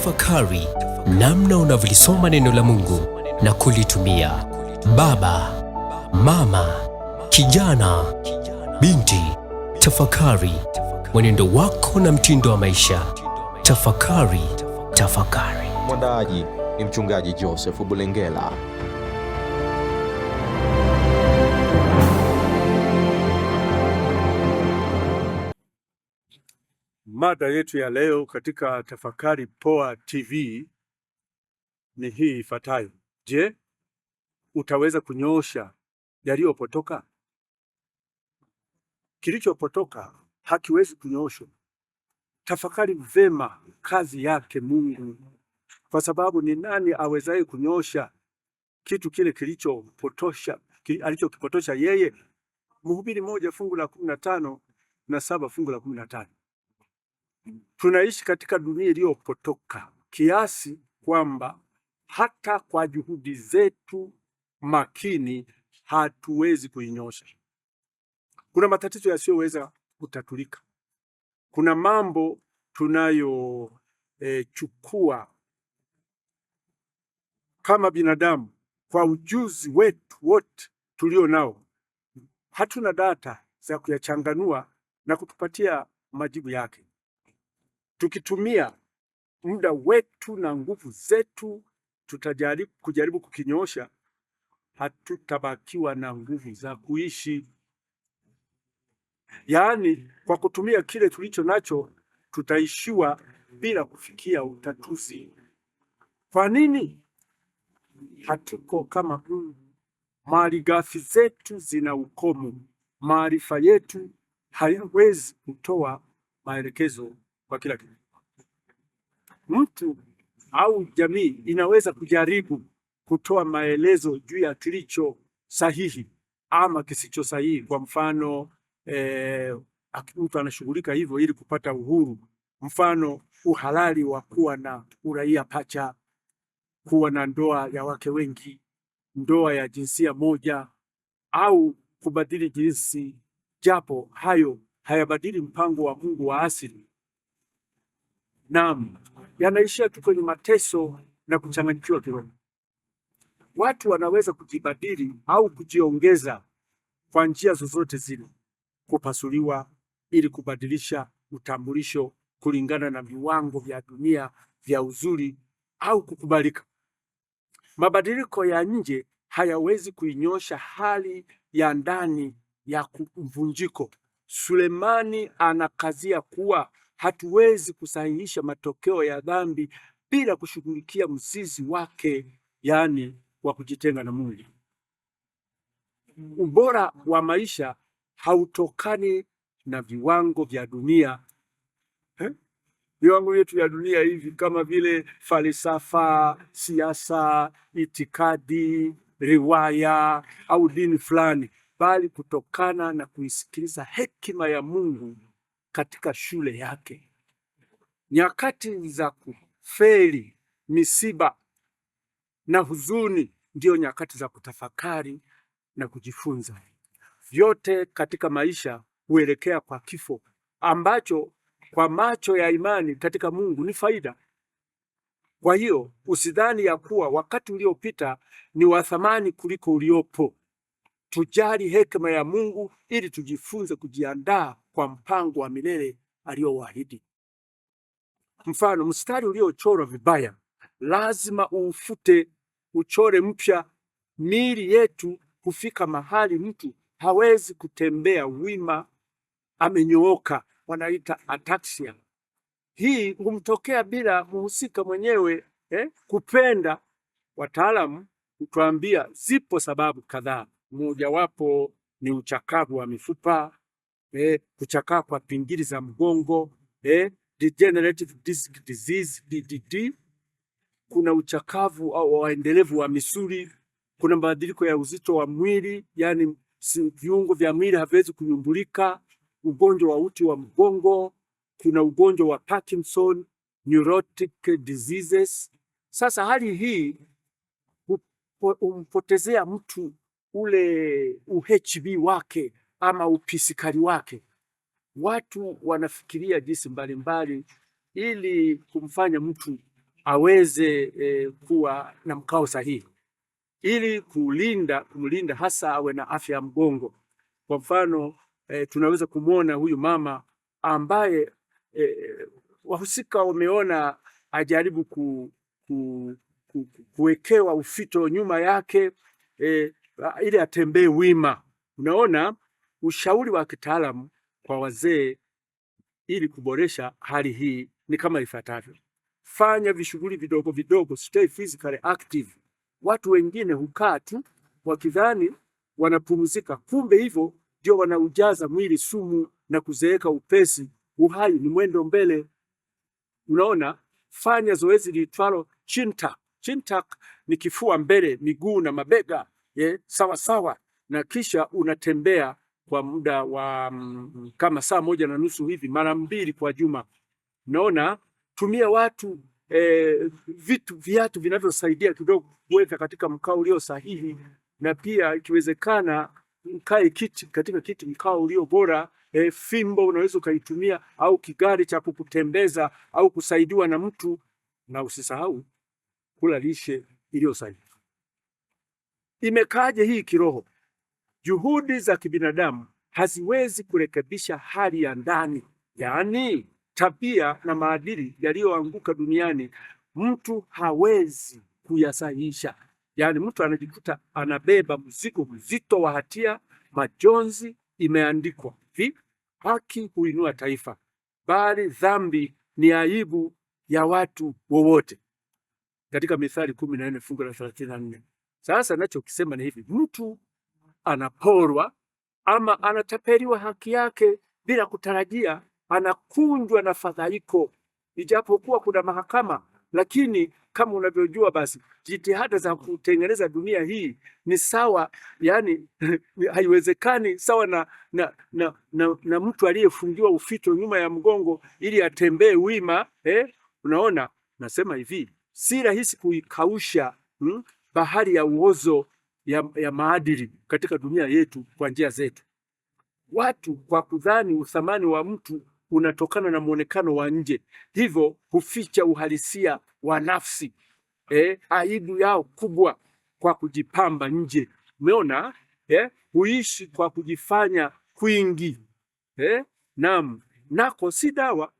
Tafakari namna unavyolisoma neno la Mungu na kulitumia. Baba, mama, kijana, binti, tafakari mwenendo wako na mtindo wa maisha. Tafakari, tafakari. Mwandaaji ni mchungaji Joseph Bulengela. Mada yetu ya leo katika Tafakari Poa TV ni hii ifuatayo. Je, utaweza kunyoosha yaliyopotoka? Kilichopotoka hakiwezi kunyooshwa. Tafakari vema kazi yake Mungu, kwa sababu ni nani awezaye kunyoosha kitu kile alichokipotosha yeye? Mhubiri 1 fungu la 15 na 7 fungu la 15. Tunaishi katika dunia iliyopotoka kiasi kwamba hata kwa juhudi zetu makini hatuwezi kuinyosha. Kuna matatizo yasiyoweza kutatulika. Kuna mambo tunayochukua kama binadamu kwa ujuzi wetu wote tulio nao, hatuna data za kuyachanganua na kutupatia majibu yake. Tukitumia muda wetu na nguvu zetu kujaribu kukinyosha, hatutabakiwa na nguvu za kuishi. Yaani, kwa kutumia kile tulicho nacho tutaishiwa bila kufikia utatuzi. Kwa nini? Hatuko kama Mungu. Malighafi zetu zina ukomo. Maarifa yetu hayawezi kutoa maelekezo kwa kila kitu. Mtu au jamii inaweza kujaribu kutoa maelezo juu ya kilicho sahihi ama kisicho sahihi. Kwa mfano, mtu anashughulika hivyo ili kupata uhuru. Mfano, uhalali wa kuwa na uraia pacha, kuwa na ndoa ya wake wengi, ndoa ya jinsia moja, au kubadili jinsi, japo hayo hayabadili mpango wa Mungu wa asili. Naam, yanaishia tu kwenye mateso na kuchanganyikiwa kiroho. Watu wanaweza kujibadili au kujiongeza kwa njia zozote zile, kupasuliwa ili kubadilisha utambulisho kulingana na viwango vya dunia vya uzuri au kukubalika. Mabadiliko ya nje hayawezi kuinyosha hali ya ndani ya mvunjiko. Sulemani anakazia kuwa hatuwezi kusahihisha matokeo ya dhambi bila kushughulikia mzizi wake, yaani wa kujitenga na Mungu. Ubora wa maisha hautokani na viwango vya dunia. Viwango vyetu vya dunia hivi kama vile falsafa, siasa, itikadi, riwaya au dini fulani, bali kutokana na kuisikiliza hekima ya Mungu katika shule yake. Nyakati za kufeli, misiba na huzuni ndio nyakati za kutafakari na kujifunza. Vyote katika maisha huelekea kwa kifo ambacho kwa macho ya imani katika Mungu ni faida. Kwa hiyo usidhani ya kuwa wakati uliopita ni wa thamani kuliko uliopo. Tujali hekima ya Mungu ili tujifunze kujiandaa kwa mpango wa milele aliowaahidi. Mfano, mstari uliochorwa vibaya lazima ufute, uchore mpya. Miili yetu hufika mahali mtu hawezi kutembea wima amenyooka, wanaita ataxia. Hii humtokea bila muhusika mwenyewe kupenda. Wataalamu hutuambia zipo sababu kadhaa. Mojawapo ni uchakavu wa mifupa, kuchakaa kwa pingili za mgongo, degenerative disc disease DDD. Kuna uchakavu au waendelevu wa misuli. Kuna mabadiliko ya uzito wa mwili, yani viungo vya mwili haviwezi kunyumbulika. Ugonjwa wa uti wa mgongo. Kuna ugonjwa wa Parkinson, neurotic diseases. Sasa hali hii humpotezea mtu ule UHB wake ama upisikali wake. Watu wanafikiria jinsi mbalimbali ili kumfanya mtu aweze kuwa na mkao sahihi ili kumlinda hasa awe na afya ya mgongo. Kwa mfano tunaweza kumwona huyu mama ambaye wahusika wameona ajaribu kuwekewa ufito nyuma yake ili atembee wima. Unaona, ushauri wa kitaalamu kwa wazee ili kuboresha hali hii ni kama ifuatavyo: fanya vishughuli vidogo vidogo, stay physically active. Watu wengine hukaa tu wakidhani wanapumzika, kumbe hivyo ndio wanaujaza mwili sumu na kuzeeka upesi. Uhai ni mwendo mbele. Unaona, fanya zoezi liitwalo chin tuck. Chin tuck ni kifua mbele, miguu na mabega sawa sawa, na kisha unatembea kwa muda wa kama saa 1.5 hivi mara 2 kwa juma. Unaona, tumia viatu vinavyosaidia kidogo kuweka katika mkao ulio sahihi, na pia ikiwezekana mkae katika kiti mkao ulio bora. Fimbo unaweza ukaitumia au kigari cha kukutembeza au kusaidiwa na mtu, na usisahau kula lishe iliyo sahihi. Imekaje hii kiroho? Juhudi za kibinadamu haziwezi kurekebisha hali ya ndani, yaani tabia na maadili yaliyoanguka duniani. Mtu hawezi kuyasahihisha. Yaani mtu anajikuta anabeba mzigo mzito wa hatia, majonzi. Imeandikwa hivi: haki huinua taifa, bali dhambi ni aibu ya watu wowote, katika Mithali 14 fungu la 34. Sasa nachokisema ni hivi: mtu anaporwa ama anatapeliwa haki yake bila kutarajia, anakunjwa na fadhaiko. Ijapokuwa kuna mahakama, lakini kama unavyojua basi jitihada za kutengeneza dunia hii ni sawa, yani haiwezekani sawa na mtu aliyefungiwa ufito nyuma ya mgongo ili atembee wima. Unaona, nasema hivi, si rahisi kuikausha bahari ya uozo ya maadili katika dunia yetu kwa njia zetu. Watu kwa kudhani uthamani wa mtu unatokana na muonekano wa nje, hivyo huficha uhalisia wa nafsi, aibu yao kubwa kwa kujipamba nje. Umeona, huishi kwa kujifanya kwingi, naam, nako si dawa.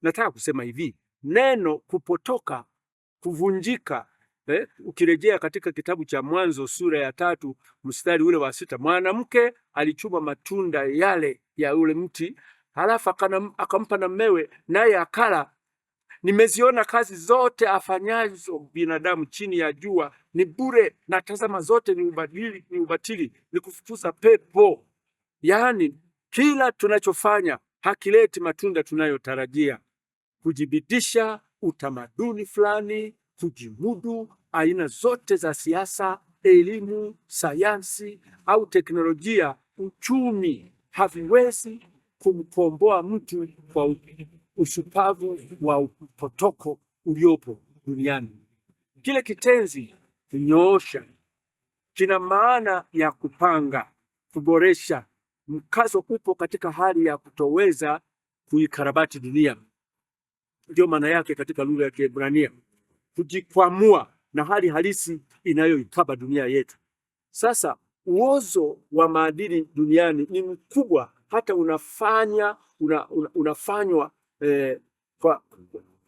Nataka kusema hivi, neno kupotoka, kuvunjika, ukirejea katika kitabu cha Mwanzo sura ya 3 mstari ule wa 6, mwanamke alichuma matunda yale ya ule mti, halafu akampa na mmewe, naye akala. Nimeziona kazi zote afanyazo binadamu chini ya jua ni bure, na tazama zote ni ubatili, ni kufukuza pepo. Yaani kila tunachofanya hakileti matunda tunayotarajia. Kujibidisha, utamaduni fulani, kujimudu, aina zote za siasa, elimu, sayansi au teknolojia, uchumi, haviwezi kumkomboa mtu kwa ushupavu wa upotoko uliopo duniani. Kile kitenzi kunyoosha kina maana ya kupanga, kuboresha. Mkazo upo katika hali ya kutoweza kuikarabati dunia. Ndio maana yake katika lugha ya Kiebrania, kujikwamua na hali halisi inayoikaba dunia yetu. Sasa uozo wa maadili duniani ni mkubwa, hata unafanywa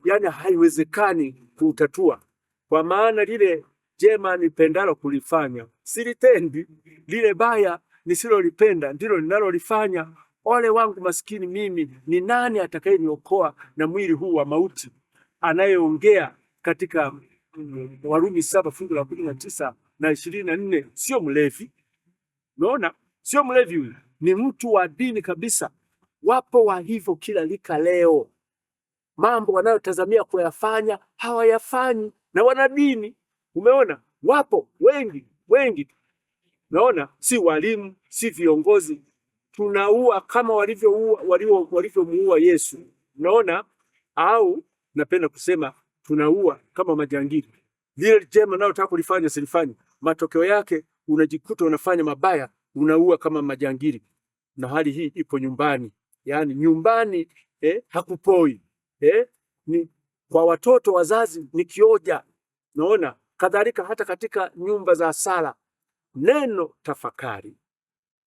yani haiwezekani kuutatua, kwa maana lile jema nipendalo kulifanya silitendi, lile baya nisilolipenda ndilo ninalolifanya. Ole wangu maskini mimi, ni nani atakayeniokoa na mwili huu wa mauti? Anayeongea katika Warumi 7 fungu la 19 na 24 sio mlevi. Unaona, sio mlevi huyu, ni mtu wa dini kabisa. Wapo wa hivyo kila lika leo. Mambo wanayotazamia kuyafanya hawayafanyi, na wana dini. Umeona, wapo wengi. Unaona, si walimu, si viongozi. Tunaua kama walivyomuua Yesu. Unaona, au napenda kusema tunaua kama majangili. Lile jema nao unataka kulifanya silifanye, matokeo yake unajikuta unafanya mabaya, unaua kama majangili. Na hali hii ipo nyumbani. Yaani nyumbani hakupoi. Kwa watoto wazazi ni kioja. Naona kadhalika hata katika nyumba za sala, neno tafakari,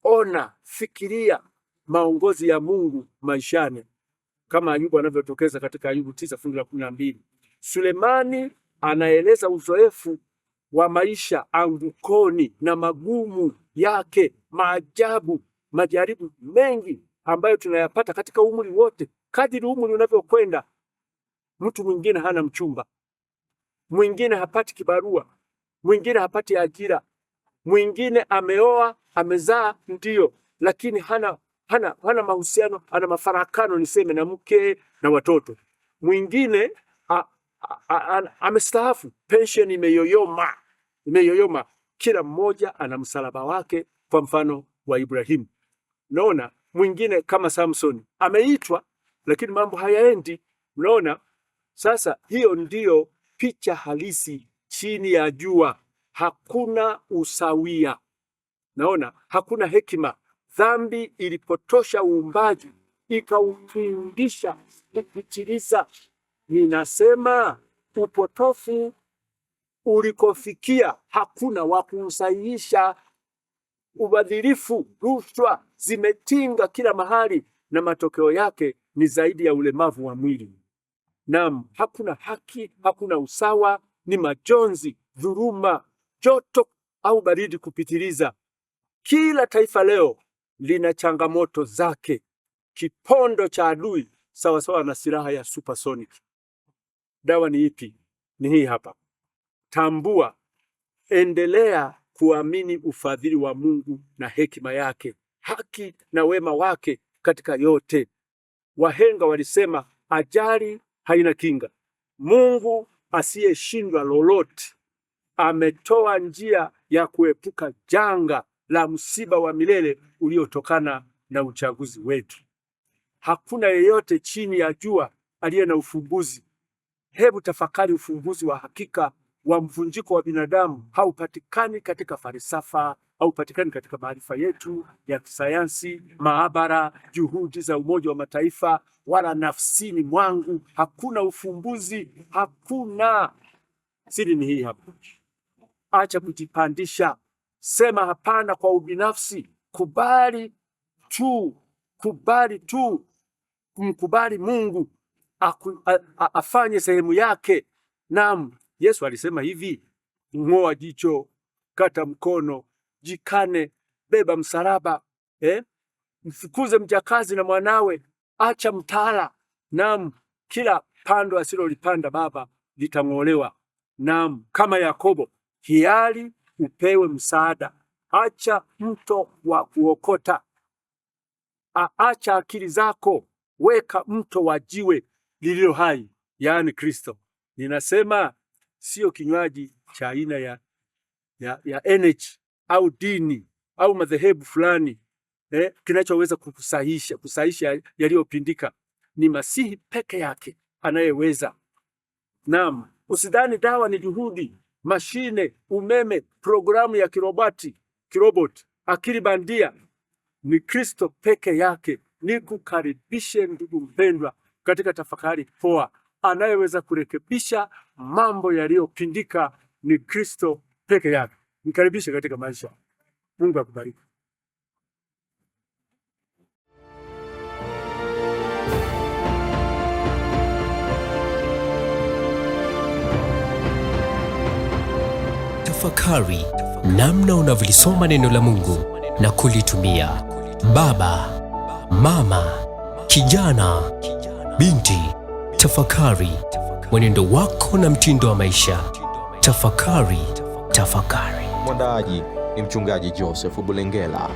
ona, fikiria maongozi ya Mungu maishani, kama Ayubu anavyotokeza katika Ayubu 9:12. Sulemani anaeleza uzoefu wa maisha angukoni na magumu yake, maajabu, majaribu mengi ambayo tunayapata katika umri wote. Kadiri umri unavyokwenda, mtu mwingine hana mchumba, mwingine hapati kibarua, mwingine hapati ajira, mwingine ameoa, amezaa ndio, lakini hana mahusiano, ana mafarakano niseme na mke na watoto. Mwingine amestaafu, pension imeyoyoma. Kila mmoja ana msalaba wake, kwa mfano wa Ibrahimu. Naona mwingine kama Samson ameitwa, lakini mambo hayaendi. Unaona, sasa hiyo ndiyo picha halisi chini ya jua. Hakuna usawia, naona hakuna hekima. Dhambi ilipotosha uumbaji, ikaupindisha kupitiliza. Ninasema upotofu ulikofikia hakuna wa kuusahihisha. Ubadhirifu, rushwa zimetinga kila mahali, na matokeo yake ni zaidi ya ulemavu wa mwili. Naam, hakuna haki, hakuna usawa, ni majonzi, dhuluma, joto au baridi kupitiliza. Kila taifa leo lina changamoto zake. Kipondo cha adui sawasawa na silaha ya supersonic. Dawa ni ipi? Ni hii hapa. Tambua, endelea kuamini ufadhili wa Mungu na hekima yake, haki na wema wake katika yote. Wahenga walisema ajali haina kinga. Mungu asiyeshindwa lolote ametoa njia ya kuepuka janga la msiba wa milele uliotokana na uchaguzi wetu. Hakuna yeyote chini ya jua aliye na ufumbuzi. Hebu tafakari, ufumbuzi wa hakika wa mvunjiko wa binadamu haupatikani katika falsafa, haupatikani katika maarifa yetu ya kisayansi, maabara, juhudi za Umoja wa Mataifa, wala nafsini mwangu. Hakuna ufumbuzi, hakuna. Siri ni hii hapa. Acha kujipandisha, sema hapana kwa ubinafsi, kubali tu, mkubali Mungu afanye sehemu yake. Naam, Yesu alisema hivi: ng'oa jicho, kata mkono, jikane, beba msalaba, mfukuze mjakazi na mwanawe, acha mtala. Naam, kila pando asilolipanda Baba litang'olewa. Naam, kama Yakobo, hiari upewe msaada. Acha mto wa kuokota, acha akili zako, weka mto wa jiwe lililo hai, yaani Kristo. Ninasema sio kinywaji cha aina ya energy au dini au madhehebu fulani kinachoweza kusahisha yaliyopindika. Ni Masihi peke yake anayeweza. Naam, usidhani dawa ni juhudi, mashine, umeme, programu ya kirobot, akili bandia. Ni Kristo peke yake. Nikukaribishe ndugu mpendwa katika tafakari poa. Anayeweza kurekebisha mambo yaliyopindika ni Kristo peke yake. Nikaribishe katika maisha. Mungu akubariki. Tafakari namna unavyolisoma neno la Mungu na kulitumia. Baba, mama, kijana, binti, tafakari mwenendo wako na mtindo wa maisha. Tafakari. Mwandaaji ni Mchungaji Joseph Bulengela.